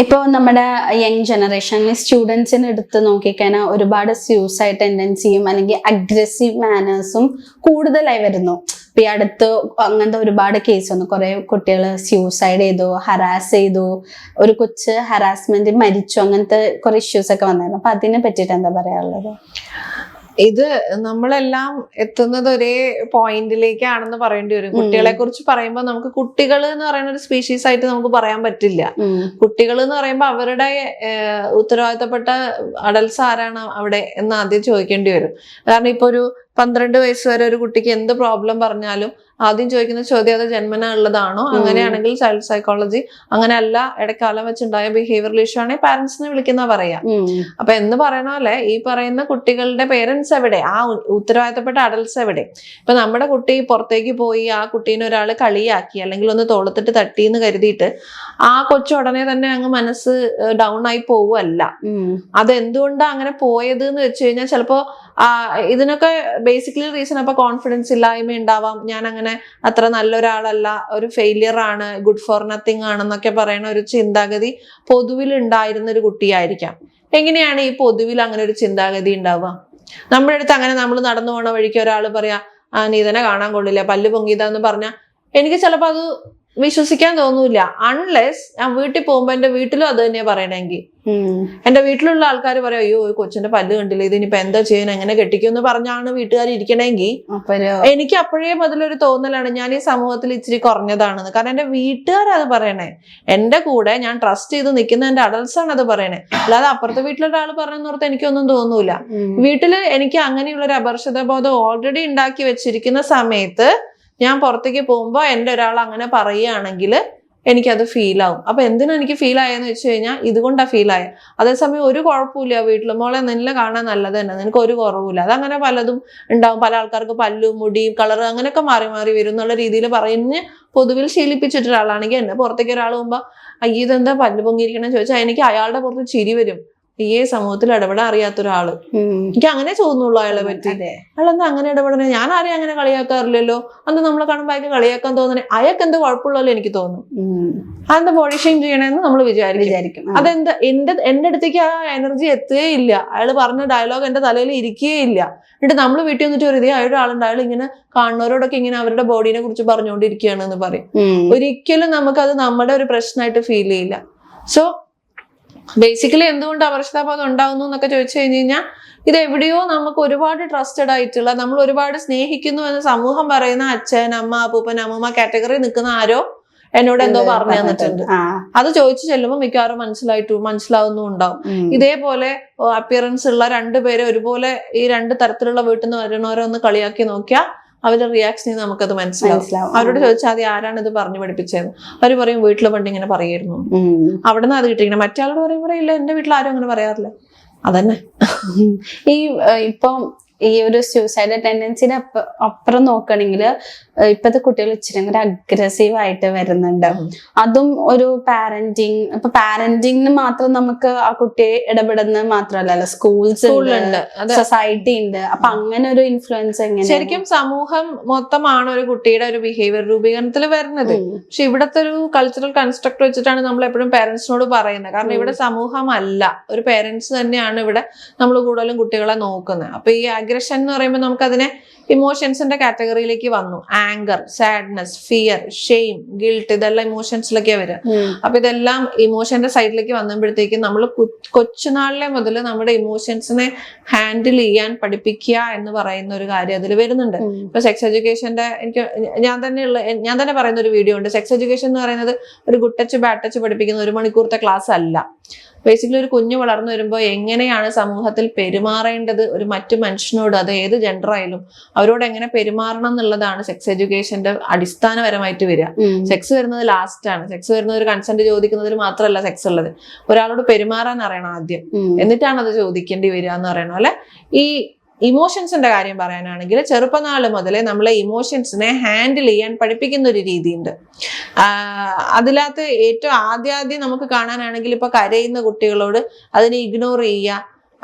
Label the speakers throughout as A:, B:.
A: ഇപ്പോൾ നമ്മുടെ യങ് ജനറേഷനിൽ സ്റ്റുഡൻസിന് എടുത്ത് നോക്കിക്കഴിഞ്ഞാൽ ഒരുപാട് സ്യൂസൈഡ് ടെൻഡൻസിയും അല്ലെങ്കിൽ അഗ്രസീവ് മാനേഴ്സും കൂടുതലായി വരുന്നു. ഇപ്പൊ ഈ അടുത്ത് അങ്ങനത്തെ ഒരുപാട് കേസ് വന്നു. കുറെ കുട്ടികൾ സ്യൂസൈഡ് ചെയ്തു, ഹറാസ് ചെയ്തു, ഒരു കൊച്ച് ഹറാസ്മെന്റ് മരിച്ചു, അങ്ങനത്തെ കുറെ ഇഷ്യൂസ് ഒക്കെ വന്നായിരുന്നു. അപ്പൊ അതിനെ പറ്റിയിട്ട് എന്താ പറയാനുള്ളത്?
B: ഇത് നമ്മളെല്ലാം എത്തുന്നത് ഒരേ പോയിന്റിലേക്കാണെന്ന് പറയേണ്ടി വരും. കുട്ടികളെ കുറിച്ച് പറയുമ്പോൾ നമുക്ക് കുട്ടികൾ എന്ന് പറയുന്ന ഒരു സ്പീഷീസ് ആയിട്ട് നമുക്ക് പറയാൻ പറ്റില്ല. കുട്ടികൾ എന്ന് പറയുമ്പോൾ അവരുടെ ഉത്തരവാദിത്തപ്പെട്ട അഡൽസ് ആരാണ് അവിടെ എന്ന് ആദ്യം ചോദിക്കേണ്ടി വരും. കാരണം ഇപ്പൊ ഒരു 12 വയസ്സ് വരെ ഒരു കുട്ടിക്ക് എന്ത് പ്രോബ്ലം പറഞ്ഞാലും ആദ്യം ചോദിക്കുന്ന ചോദ്യം അത് ജന്മന ഉള്ളതാണോ, അങ്ങനെയാണെങ്കിൽ ചൈൽഡ് സൈക്കോളജി, അങ്ങനെ അല്ല ഇടക്കാലം വെച്ചുണ്ടായ ബിഹേവിയറൽ ഇഷ്യൂ ആണെങ്കിൽ പാരന്റ്സിനെ വിളിക്കുന്ന പറയാം. അപ്പൊ എന്ന് പറയുന്ന പോലെ ഈ പറയുന്ന കുട്ടികളുടെ പേരൻസ് എവിടെ, ആ ഉത്തരവാദിത്തപ്പെട്ട അഡൽസ് എവിടെ? ഇപ്പൊ നമ്മുടെ കുട്ടി പുറത്തേക്ക് പോയി ആ കുട്ടീനെ ഒരാൾ കളിയാക്കി അല്ലെങ്കിൽ ഒന്ന് തോളത്തിട്ട് തട്ടി എന്ന് കരുതിയിട്ട് ആ കൊച്ചു ഉടനെ തന്നെ അങ്ങ് മനസ്സ് ഡൗൺ ആയി പോവല്ല. അതെന്തുകൊണ്ടാണ് അങ്ങനെ പോയത് എന്ന് വെച്ച് കഴിഞ്ഞാൽ ചിലപ്പോ ഇതിനൊക്കെ ബേസിക്കലി റീസൺ അപ്പൊ കോൺഫിഡൻസ് ഇല്ലായ്മ ഉണ്ടാവാം. ഞാൻ അങ്ങനെ അത്ര നല്ലൊരാളല്ല, ഒരു ഫെയിലിയർ ആണ്, ഗുഡ് ഫോർ നത്തിങ് ആണെന്നൊക്കെ പറയുന്ന ഒരു ചിന്താഗതി പൊതുവിൽ ഉണ്ടായിരുന്ന ഒരു കുട്ടിയായിരിക്കാം. എങ്ങനെയാണ് ഈ പൊതുവിൽ അങ്ങനെ ഒരു ചിന്താഗതി ഉണ്ടാവുക? നമ്മുടെ അടുത്ത് അങ്ങനെ നമ്മൾ നടന്നു പോണ വഴിക്ക് ഒരാൾ പറയാ നീ തന്നെ കാണാൻ കൊള്ളില്ല, പല്ല് പൊങ്ങിയതാന്ന് പറഞ്ഞാൽ എനിക്ക് ചിലപ്പോ അത് വിശ്വസിക്കാൻ തോന്നൂല. അൺലെസ് ഞാൻ വീട്ടിൽ പോകുമ്പോ എന്റെ വീട്ടിലും അത് തന്നെയാ പറയണമെങ്കിൽ എന്റെ വീട്ടിലുള്ള ആൾക്കാർ പറയാം അയ്യോ കൊച്ചിന്റെ പല്ല് കണ്ടില്ല, ഇതിനിപ്പോ എന്താ ചെയ്യാൻ, എങ്ങനെ കെട്ടിക്കും എന്ന് പറഞ്ഞാണ് വീട്ടുകാർ ഇരിക്കണമെങ്കിൽ എനിക്ക് അപ്പോഴേ മുതലൊരു തോന്നലാണ് ഞാൻ ഈ സമൂഹത്തിൽ ഇച്ചിരി കുറഞ്ഞതാണെന്ന്. കാരണം എന്റെ വീട്ടുകാരത് പറയണേ, എന്റെ കൂടെ ഞാൻ ട്രസ്റ്റ് ചെയ്ത് നിൽക്കുന്ന എന്റെ അഡൽസ് ആണ് അത് പറയണേ. അല്ലാതെ അപ്പുറത്തെ വീട്ടിലൊരാൾ പറഞ്ഞെന്നോർത്ത് എനിക്കൊന്നും തോന്നൂല. വീട്ടില് എനിക്ക് അങ്ങനെയുള്ള ഒരു അപരിചിത ബോധം ഓൾറെഡി ഉണ്ടാക്കി വെച്ചിരിക്കുന്ന സമയത്ത് ഞാൻ പുറത്തേക്ക് പോകുമ്പോ എന്റെ ഒരാൾ അങ്ങനെ പറയുകയാണെങ്കിൽ എനിക്കത് ഫീൽ ആവും. അപ്പൊ എന്തിനാ എനിക്ക് ഫീൽ ആയെന്ന് വെച്ച് കഴിഞ്ഞാൽ ഇതുകൊണ്ടാ ഫീൽ ആയ. അതേസമയം ഒരു കുഴപ്പമില്ല, വീട്ടിൽ മോളെ നിന്നെ കാണാൻ നല്ലത് തന്നെ, നിനക്ക് ഒരു കുറവില്ല, അതങ്ങനെ പലതും ഉണ്ടാവും. പല ആൾക്കാർക്ക് പല്ലും മുടിയും കളറ് അങ്ങനെയൊക്കെ മാറി മാറി വരും എന്നുള്ള രീതിയിൽ പറയുന്ന പൊതുവിൽ ശീലിപ്പിച്ചിട്ട് ഒരാളാണെങ്കിൽ എന്നെ പുറത്തേക്ക് ഒരാൾ പോകുമ്പോ അയ്യോ ഇതെന്താ പല്ല് പൊങ്ങിയിരിക്കണമെന്ന് ചോദിച്ചാൽ എനിക്ക് അയാളുടെ പുറത്ത് ചിരി വരും. ഈ സമൂഹത്തിൽ ഇടപെടാൻ അറിയാത്ത ഒരാള്, എനിക്ക് അങ്ങനെ തോന്നുള്ളൂ അയാളെ പറ്റി. അയാളെന്താ അങ്ങനെ ഇടപെടണേ, ഞാൻ ആരെയും അങ്ങനെ കളിയാക്കാറില്ലല്ലോ, അന്ന് നമ്മളെ കാണുമ്പോ അയാൾക്ക് കളിയാക്കാൻ തോന്നണേ, അയാൾക്ക് എന്ത് കുഴപ്പമുള്ളല്ലോ എനിക്ക് തോന്നും. അതെന്താ ബോഡി ഷെയിം ചെയ്യണമെന്ന് നമ്മൾ വിചാരിക്കും. അതെന്താ എന്റെ അടുത്തേക്ക് ആ എനർജി എത്തുകയില്ല. അയാൾ പറഞ്ഞ ഡയലോഗ് എന്റെ തലയിൽ ഇരിക്കുകയില്ല. എന്നിട്ട് നമ്മൾ വീട്ടിൽ വന്നിട്ട് ഒരു അയാളുടെ ആളുണ്ട്, അയാൾ ഇങ്ങനെ കാണുന്നവരോടൊക്കെ ഇങ്ങനെ അവരുടെ ബോഡീനെ കുറിച്ച് പറഞ്ഞുകൊണ്ടിരിക്കുകയാണെന്ന് പറയും. ഒരിക്കലും നമുക്കത് നമ്മുടെ ഒരു പ്രശ്നമായിട്ട് ഫീൽ ചെയ്യില്ല. സോ ബേസിക്കലി എന്തുകൊണ്ട് അപരിചിതബോധം ഉണ്ടാവുന്നു എന്നൊക്കെ ചോദിച്ചു കഴിഞ്ഞു കഴിഞ്ഞാൽ ഇത് എവിടെയോ നമുക്ക് ഒരുപാട് ട്രസ്റ്റഡ് ആയിട്ടുള്ള, നമ്മൾ ഒരുപാട് സ്നേഹിക്കുന്നു എന്ന് സമൂഹം പറയുന്ന അച്ഛൻ, അമ്മ, അപ്പൂപ്പൻ, അമ്മൂമ്മ കാറ്റഗറി നിൽക്കുന്ന ആരോ എന്നോട് എന്തോ പറഞ്ഞു തന്നിട്ടുണ്ട്. അത് ചോദിച്ചു ചെല്ലുമ്പോൾ മിക്കവാറും മനസ്സിലാവുന്നും ഉണ്ടാവും. ഇതേപോലെ അപ്പിയറൻസ് ഉള്ള 2 പേരെ ഒരുപോലെ ഈ 2 തരത്തിലുള്ള വീട്ടിൽ നിന്ന് വരുന്നവരെ ഒന്ന് കളിയാക്കി നോക്കിയാൽ അവരുടെ റിയാക്ഷനിൽ നമുക്കത് മനസ്സിലാവും. അവരോട് ചോദിച്ചാൽ ആദ്യം ആരാണ് ഇത് പറഞ്ഞു പഠിപ്പിച്ചതെന്ന്. അവര് പറയും വീട്ടിൽ പണ്ട് ഇങ്ങനെ പറയായിരുന്നു, അവിടെ നിന്ന് അത് കിട്ടിക്കണം. മറ്റേ പറയുമ്പോൾ ഇല്ല എന്റെ വീട്ടിൽ ആരും അങ്ങനെ പറയാറില്ല. അതന്നെ
A: ഈ ഇപ്പം ഈ ഒരു സൂസൈഡ് ടെൻഡൻസിയുടെ അപ്പുറം നോക്കുകയാണെങ്കിൽ ഇപ്പോഴത്തെ കുട്ടികൾ ഇച്ചിരി കൂടെ അഗ്രസീവ് ആയിട്ട് വരുന്നുണ്ട്. അതും ഒരു ഇപ്പൊ പാരന്റിങ്ങിന് മാത്രം നമുക്ക് ആ കുട്ടിയെ ഇടപെടുന്നത് മാത്രമല്ലല്ലോ, സ്കൂൾസ് ഉണ്ട്, സൊസൈറ്റി ഉണ്ട്. അപ്പൊ അങ്ങനെ ഒരു ഇൻഫ്ലുവൻസ് എങ്ങനെ?
B: ശരിക്കും സമൂഹം മൊത്തമാണ് ഒരു കുട്ടിയുടെ ഒരു ബിഹേവിയർ രൂപീകരണത്തിൽ വരുന്നത്. പക്ഷെ ഇവിടത്തെ ഒരു കൾച്ചറൽ കൺസ്ട്രക്ട് വെച്ചിട്ടാണ് നമ്മൾ എപ്പോഴും പേരൻസിനോട് പറയുന്നത്. കാരണം ഇവിടെ സമൂഹമല്ല, ഒരു പേരൻസ് തന്നെയാണ് ഇവിടെ നമ്മൾ കൂടുതലും കുട്ടികളെ നോക്കുന്നത്. അപ്പൊ ഈ അഗ്രഷൻ എന്ന് പറയുമ്പോൾ നമുക്കതിനെ ഇമോഷൻസിന്റെ കാറ്റഗറിയിലേക്ക് വന്നു. Anchor, sadness, fear, shame, guilt, ഇതെല്ലാം ഇമോഷൻസിലൊക്കെ വരിക. അപ്പൊ ഇതെല്ലാം ഇമോഷന്റെ സൈഡിലേക്ക് വന്നപ്പോഴത്തേക്കും നമ്മൾ കൊച്ചുനാളിലെ മുതൽ നമ്മുടെ ഇമോഷൻസിനെ ഹാൻഡിൽ ചെയ്യാൻ പഠിപ്പിക്കുക എന്ന് പറയുന്ന ഒരു കാര്യം അതിൽ വരുന്നുണ്ട്. ഇപ്പൊ സെക്സ് എഡ്യൂക്കേഷന്റെ ഞാൻ തന്നെ പറയുന്ന ഒരു വീഡിയോ ഉണ്ട്. സെക്സ് എഡ്യൂക്കേഷൻ എന്ന് പറയുന്നത് ഒരു ഗുഡ് ടച്ച് ബാഡ് ടച്ച് പഠിപ്പിക്കുന്ന 1 മണിക്കൂറത്തെ ക്ലാസ് അല്ല. ബേസിക്കലി ഒരു കുഞ്ഞ് വളർന്നു വരുമ്പോൾ എങ്ങനെയാണ് സമൂഹത്തിൽ പെരുമാറേണ്ടത് ഒരു മറ്റു മനുഷ്യനോട്, അത് ഏത് ജെൻഡർ ആയാലും അവരോട് എങ്ങനെ പെരുമാറണം എന്നുള്ളതാണ് സെക്സ് എഡ്യൂക്കേഷന്റെ അടിസ്ഥാനപരമായിട്ട് വരിക. സെക്സ് വരുന്നത് ലാസ്റ്റ് ആണ്. സെക്സ് വരുന്നത് ഒരു കൺസെന്റ് ചോദിക്കുന്നതിൽ മാത്രമല്ല സെക്സ് ഉള്ളത്. ഒരാളോട് പെരുമാറാൻ അറിയണം ആദ്യം, എന്നിട്ടാണ് അത് ചോദിക്കേണ്ടി വരിക എന്ന് പറയണം. അല്ലെ, ഈ ഇമോഷൻസിന്റെ കാര്യം പറയാനാണെങ്കിൽ ചെറുപ്പനാള് മുതലേ നമ്മളെ ഇമോഷൻസിനെ ഹാൻഡിൽ ചെയ്യാൻ പഠിപ്പിക്കുന്ന ഒരു രീതിയുണ്ട്. അതിനകത്ത് ഏറ്റവും ആദ്യം നമുക്ക് കാണാനാണെങ്കിൽ ഇപ്പൊ കരയുന്ന കുട്ടികളോട് അതിനെ ഇഗ്നോർ ചെയ്യുക,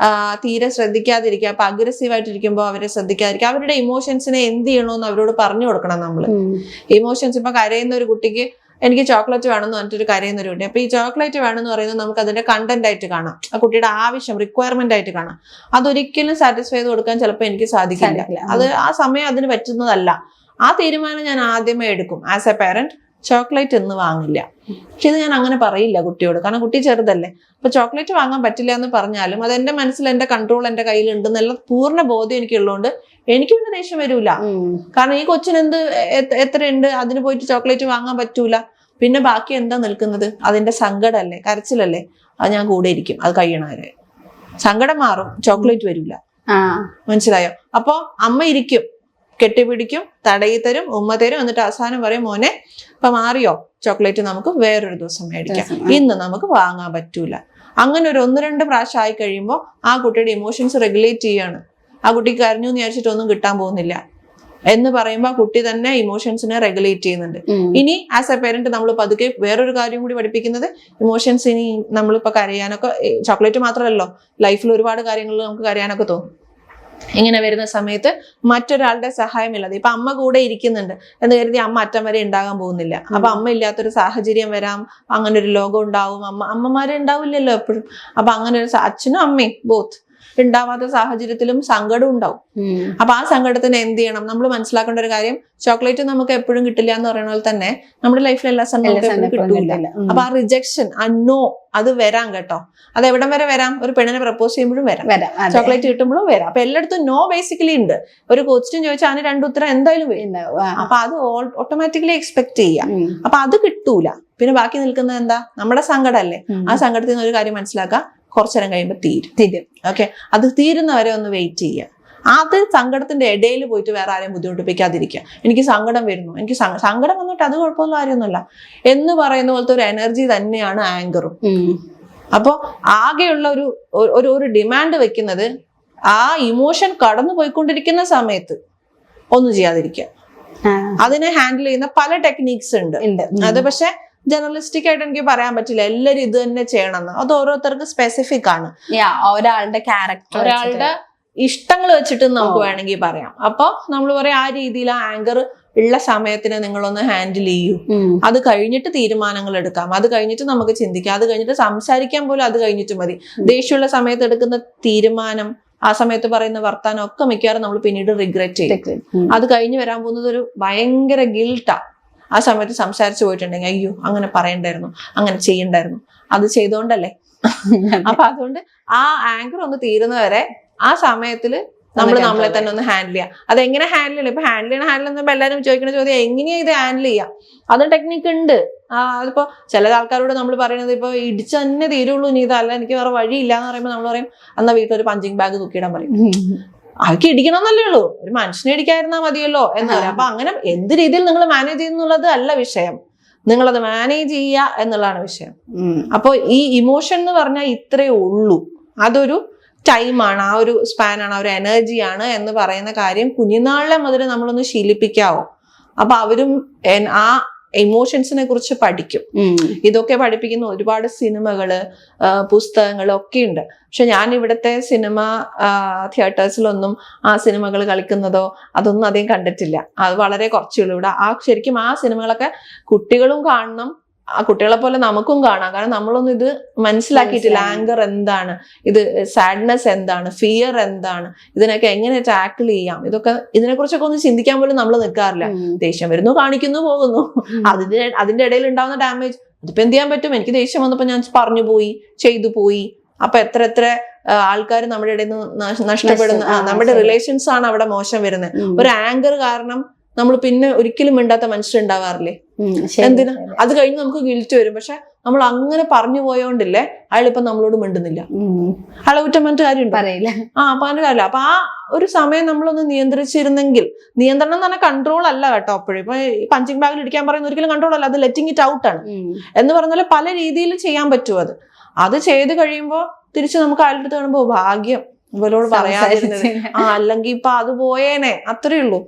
B: തീരെ ശ്രദ്ധിക്കാതിരിക്കുക. അപ്പൊ അഗ്രസീവായിട്ടിരിക്കുമ്പോൾ അവരെ ശ്രദ്ധിക്കാതിരിക്കുക. അവരുടെ ഇമോഷൻസിനെ എന്ത് ചെയ്യണമെന്ന് അവരോട് പറഞ്ഞു കൊടുക്കണം. നമ്മള് ഇമോഷൻസ് ഇപ്പൊ കരയുന്ന ഒരു കുട്ടിക്ക് എനിക്ക് ചോക്ലേറ്റ് വേണമെന്ന് പറഞ്ഞിട്ടൊരു കരയുന്നൊരു കുട്ടി. അപ്പൊ ഈ ചോക്ലേറ്റ് വേണമെന്ന് പറയുന്നത് നമുക്ക് അതിന്റെ കണ്ടന്റ് ആയിട്ട് കാണാം, ആ കുട്ടിയുടെ ആവശ്യം റിക്വയർമെന്റ് ആയിട്ട് കാണാം. അതൊരിക്കലും സാറ്റിസ്ഫൈ ചെയ്ത് കൊടുക്കാൻ ചിലപ്പോൾ എനിക്ക് സാധിക്കില്ല. അത് ആ സമയം അതിന് പറ്റുന്നതല്ല. ആ തീരുമാനം ഞാൻ ആദ്യമേ എടുക്കും. ആസ് എ പാരന്റ് ചോക്ലേറ്റ് ഇന്ന് വാങ്ങില്ല. പക്ഷെ ഇത് ഞാൻ അങ്ങനെ പറയില്ല കുട്ടിയോട്, കാരണം കുട്ടി ചെറുതല്ലേ. അപ്പൊ ചോക്ലേറ്റ് വാങ്ങാൻ പറ്റില്ല എന്ന് പറഞ്ഞാലും അത് എന്റെ മനസ്സിൽ എന്റെ കൺട്രോൾ എന്റെ കയ്യിലുണ്ടെന്നുള്ള പൂർണ്ണ ബോധ്യം എനിക്കുള്ളതുകൊണ്ട് എനിക്ക് പിന്നെ ദേഷ്യം വരൂല. കാരണം ഈ കൊച്ചിന് എത്രയുണ്ട്, അതിന് പോയിട്ട് ചോക്ലേറ്റ് വാങ്ങാൻ പറ്റൂല. പിന്നെ ബാക്കി എന്താ നിൽക്കുന്നത്? അതിന്റെ സങ്കടമല്ലേ, കരച്ചിലല്ലേ. അത് ഞാൻ കൂടെ ഇരിക്കും, അത് കഴിയണവരെ. സങ്കടം മാറും, ചോക്ലേറ്റ് വരില്ല. മനസ്സിലായോ? അപ്പൊ അമ്മ ഇരിക്കും, കെട്ടിപ്പിടിക്കും, തടയി തരും, ഉമ്മ തരും. എന്നിട്ട് അവസാനം പറയും, മോനെ ഇപ്പൊ മാറിയോ, ചോക്ലേറ്റ് നമുക്ക് വേറൊരു ദിവസം മേടിക്കാം, ഇന്ന് നമുക്ക് വാങ്ങാൻ പറ്റൂല. അങ്ങനെ ഒരു 1-2 പ്രാവശ്യം ആയി കഴിയുമ്പോൾ ആ കുട്ടിയുടെ ഇമോഷൻസ് റെഗുലേറ്റ് ചെയ്യാണ്. ആ കുട്ടിക്ക് കരഞ്ഞു എന്ന് വിചാരിച്ചിട്ടൊന്നും കിട്ടാൻ പോകുന്നില്ല എന്ന് പറയുമ്പോൾ ആ കുട്ടി തന്നെ ഇമോഷൻസിനെ റെഗുലേറ്റ് ചെയ്യുന്നുണ്ട്. ഇനി ആസ് എ പേരന്റ് നമ്മൾ പതുക്കെ വേറൊരു കാര്യം കൂടി പഠിപ്പിക്കുന്നത്, ഇമോഷൻസ് ഇനി നമ്മളിപ്പോ കരയാനൊക്കെ, ചോക്ലേറ്റ് മാത്രമല്ലോ, ലൈഫിൽ ഒരുപാട് കാര്യങ്ങളിൽ നമുക്ക് കരയാനൊക്കെ തോന്നും. ഇങ്ങനെ വരുന്ന സമയത്ത് മറ്റൊരാളുടെ സഹായമില്ലാതെ, ഇപ്പൊ അമ്മ കൂടെ ഇരിക്കുന്നുണ്ട് എന്ന് കരുതി അമ്മ അറ്റം വരെ ഉണ്ടാകാൻ പോകുന്നില്ല. അപ്പൊ അമ്മ ഇല്ലാത്തൊരു സാഹചര്യം വരാം, അങ്ങനെ ഒരു ലോകം ഉണ്ടാവും. അമ്മമാരെ ഉണ്ടാവില്ലല്ലോ എപ്പോഴും. അപ്പൊ അങ്ങനെ ഒരു അച്ഛനും അമ്മയും ബോത്ത് ഉണ്ടാവാത്ത സാഹചര്യത്തിലും സങ്കടം ഉണ്ടാവും. അപ്പൊ ആ സങ്കടത്തിന് എന്ത് ചെയ്യണം? നമ്മൾ മനസ്സിലാക്കേണ്ട ഒരു കാര്യം, ചോക്ലേറ്റ് നമുക്ക് എപ്പോഴും കിട്ടില്ല എന്ന് പറയുന്ന പോലെ തന്നെ നമ്മുടെ ലൈഫിൽ എല്ലാ സമയത്തും കിട്ടൂല. അപ്പൊ ആ റിജക്ഷൻ, ആ നോ, അത് വരാം കേട്ടോ. അത് എവിടം വരെ വരാം? ഒരു പെണ്ണിനെ പ്രപ്പോസ് ചെയ്യുമ്പോഴും വരാം, ചോക്ലേറ്റ് കിട്ടുമ്പോഴും വരാം. അപ്പൊ എല്ലായിടത്തും നോ ബേസിക്കലി ഉണ്ട്. ഒരു ക്വസ്റ്റ്യൻ ചോദിച്ചാൽ അതിന് 2 ഉത്തരം എന്തായാലും വരും. അപ്പൊ അത് ഓട്ടോമാറ്റിക്കലി എക്സ്പെക്ട് ചെയ്യാം. അപ്പൊ അത് കിട്ടൂല. പിന്നെ ബാക്കി നിൽക്കുന്നത് എന്താ? നമ്മുടെ സങ്കടമല്ലേ. ആ സങ്കടത്തിൽ നിന്ന് ഒരു കാര്യം മനസ്സിലാക്കാം, കുറച്ചു നേരം കഴിയുമ്പോൾ തീരും. ഓക്കെ, അത് തീരുന്നവരെ ഒന്ന് വെയിറ്റ് ചെയ്യുക. അത് സങ്കടത്തിന്റെ ഇടയിൽ പോയിട്ട് വേറെ ആരെയും ബുദ്ധിമുട്ടിപ്പിക്കാതിരിക്കുക. എനിക്ക് സങ്കടം വരുന്നു, എനിക്ക് സങ്കടം വന്നിട്ട് അത് കുഴപ്പമൊന്നും കാര്യമൊന്നുമല്ല എന്ന് പറയുന്ന പോലത്തെ ഒരു എനർജി തന്നെയാണ് ആങ്കറും. അപ്പൊ ആകെയുള്ള ഒരു ഡിമാൻഡ് വെക്കുന്നത്, ആ ഇമോഷൻ കടന്നു പോയിക്കൊണ്ടിരിക്കുന്ന സമയത്ത് ഒന്നും ചെയ്യാതിരിക്കുക. അതിനെ ഹാൻഡിൽ ചെയ്യുന്ന പല ടെക്നീക്സ് ഉണ്ട്. അത് പക്ഷെ ജനറലിസ്റ്റിക് ആയിട്ട് എനിക്ക് പറയാൻ പറ്റില്ല എല്ലാരും ഇത് തന്നെ ചെയ്യണമെന്ന്. അത് ഓരോരുത്തർക്ക് സ്പെസിഫിക് ആണ്,
A: ഒരാളുടെ ക്യാരക്ടർ,
B: ഒരാളുടെ ഇഷ്ടങ്ങൾ വെച്ചിട്ട് നമുക്ക് വേണമെങ്കിൽ പറയാം. അപ്പൊ നമ്മൾ പറയാം, ആ രീതിയിൽ ആ ആങ്കർ ഉള്ള സമയത്തിന് നിങ്ങളൊന്ന് ഹാൻഡിൽ ചെയ്യൂ. അത് കഴിഞ്ഞിട്ട് തീരുമാനങ്ങൾ എടുക്കാം, അത് കഴിഞ്ഞിട്ട് നമുക്ക് ചിന്തിക്കാം, അത് കഴിഞ്ഞിട്ട് സംസാരിക്കാൻ പോലും അത് കഴിഞ്ഞിട്ട് മതി. ദേഷ്യമുള്ള സമയത്ത് എടുക്കുന്ന തീരുമാനം, ആ സമയത്ത് പറയുന്ന വർത്താനം ഒക്കെ മിക്കവാറും നമ്മൾ പിന്നീട് റിഗ്രറ്റ് ചെയ്യും. അത് കഴിഞ്ഞ് വരാൻ പോകുന്നത് ഒരു ഭയങ്കര ഗിൽട്ടാ. ആ സമയത്ത് സംസാരിച്ചു പോയിട്ടുണ്ടെങ്കിൽ, അയ്യോ അങ്ങനെ പറയണ്ടായിരുന്നു, അങ്ങനെ ചെയ്യണ്ടായിരുന്നു, അത് ചെയ്തോണ്ടല്ലേ. അപ്പൊ അതുകൊണ്ട് ആ ആങ്കർ ഒന്ന് തീരുന്നവരെ ആ സമയത്തില് നമ്മളെ തന്നെ ഒന്ന് ഹാൻഡിൽ ചെയ്യാം. അതെങ്ങനെ ഹാൻഡിൽ ചെയ്യണം? ഇപ്പൊ ഹാൻഡിൽ ചെയ്യുമ്പോൾ എല്ലാവരും ചോദിക്കുന്ന ചോദ്യം, എങ്ങനെയാ ഇത് ഹാൻഡിൽ ചെയ്യാം? അത് ടെക്നിക്ക് ഉണ്ട്. അതിപ്പോ ചില ആൾക്കാരോട് നമ്മൾ പറയുന്നത്, ഇപ്പൊ ഇടിച്ച് തന്നെ തീരുള്ളൂ, ഇനി ഇതല്ല, എനിക്ക് വേറെ വഴിയില്ല എന്ന് പറയുമ്പോൾ നമ്മൾ പറയും, എന്നാ വീട്ടിലൊരു പഞ്ചിങ് ബാഗ് തൂക്കിയിടാൻ പറയും. അവർക്ക് ഇടിക്കണമെന്നല്ലേ ഉള്ളൂ, ഒരു മനുഷ്യനെ ഇടിക്കാതിരുന്നാൽ മതിയല്ലോ എന്ന് പറയാം. അപ്പൊ അങ്ങനെ എന്ത് രീതിയിൽ നിങ്ങൾ മാനേജ് ചെയ്യുന്നുള്ളത് അല്ല വിഷയം, നിങ്ങളത് മാനേജ് ചെയ്യുക എന്നുള്ളതാണ് വിഷയം. അപ്പൊ ഈ ഇമോഷൻ എന്ന് പറഞ്ഞാൽ ഇത്രയേ ഉള്ളൂ. അതൊരു ടൈമാണ്, ആ ഒരു സ്പാനാണ്, ആ ഒരു എനർജിയാണ് എന്ന് പറയുന്ന കാര്യം കുഞ്ഞുനാളിലെ മുതൽ നമ്മളൊന്ന് ശീലിപ്പിക്കാവോ. അപ്പൊ അവരും ആ ഇമോഷൻസിനെ കുറിച്ച് പഠിക്കും. ഇതൊക്കെ പഠിപ്പിക്കുന്ന ഒരുപാട് സിനിമകള്, പുസ്തകങ്ങള് ഒക്കെ ഉണ്ട്. പക്ഷെ ഞാൻ ഇവിടുത്തെ സിനിമ തിയേറ്റേഴ്സിലൊന്നും ആ സിനിമകൾ കളിക്കുന്നതോ അതൊന്നും അധികം കണ്ടിട്ടില്ല. അത് വളരെ കുറച്ചുള്ളൂ ഇവിടെ. ശരിക്കും ആ സിനിമകളൊക്കെ കുട്ടികളും കാണണം, ആ കുട്ടികളെ പോലെ നമുക്കും കാണാം. കാരണം നമ്മളൊന്നും ഇത് മനസ്സിലാക്കിയിട്ടില്ല. ആങ്കർ എന്താണ്, ഇത് സാഡ്നെസ് എന്താണ്, ഫിയർ എന്താണ്, ഇതിനൊക്കെ എങ്ങനെ ടാക്കിൾ ചെയ്യാം, ഇതിനെ കുറിച്ചൊക്കെ ഒന്ന് ചിന്തിക്കാൻ പോലും നമ്മൾ നിൽക്കാറില്ല. ദേഷ്യം വരുന്നു, കാണിക്കുന്നു, പോകുന്നു. അതിന്റെ ഇടയിൽ ഉണ്ടാവുന്ന ഡാമേജ്, അതിപ്പോ എന്ത് ചെയ്യാൻ പറ്റും? എനിക്ക് ദേഷ്യം വന്നപ്പോ ഞാൻ പറഞ്ഞു പോയി, ചെയ്തു പോയി. അപ്പൊ എത്ര ആൾക്കാർ നമ്മുടെ ഇടയിൽ നിന്ന് നഷ്ടപ്പെടുന്ന, നമ്മുടെ റിലേഷൻസ് ആണ് അവിടെ മോശം വരുന്നത്. ഒരു ആങ്കർ കാരണം നമ്മൾ പിന്നെ ഒരിക്കലും മിണ്ടാത്ത മനുഷ്യരുണ്ടാവാറില്ലേ? എന്തിനാ? അത് കഴിഞ്ഞ് നമുക്ക് ഗിൽറ്റ് വരും. പക്ഷെ നമ്മൾ അങ്ങനെ പറഞ്ഞു പോയോണ്ടില്ലേ അയാളിപ്പം നമ്മളോട് മിണ്ടുന്നില്ല. അയാളെ കുറ്റം പറഞ്ഞിട്ട് കാര്യമുണ്ട്? പറഞ്ഞ കാര്യമില്ല. അപ്പൊ ആ ഒരു സമയം നമ്മളൊന്ന് നിയന്ത്രിച്ചിരുന്നെങ്കിൽ, നിയന്ത്രണം എന്ന് പറഞ്ഞാൽ കൺട്രോൾ അല്ല കേട്ടോ. അപ്പോഴും ഇപ്പൊ പഞ്ചിങ് ബാഗിൽ ഇടിക്കാൻ പറയുന്ന ഒരിക്കലും കൺട്രോൾ അല്ല, അത് ലെറ്റിംഗ് ഇറ്റ് ഔട്ട് ആണ്. എന്ന് പറഞ്ഞാൽ പല രീതിയിൽ ചെയ്യാൻ പറ്റും. അത് ചെയ്ത് കഴിയുമ്പോൾ തിരിച്ച് നമുക്ക് അയാളുടെ അടുത്ത് കാണുമ്പോ ഭാഗ്യം ഇവരോട് പറയാതിരുന്നത്, അല്ലെങ്കിൽ ഇപ്പൊ അത് പോയേനെ, അത്രേ ഉള്ളൂ.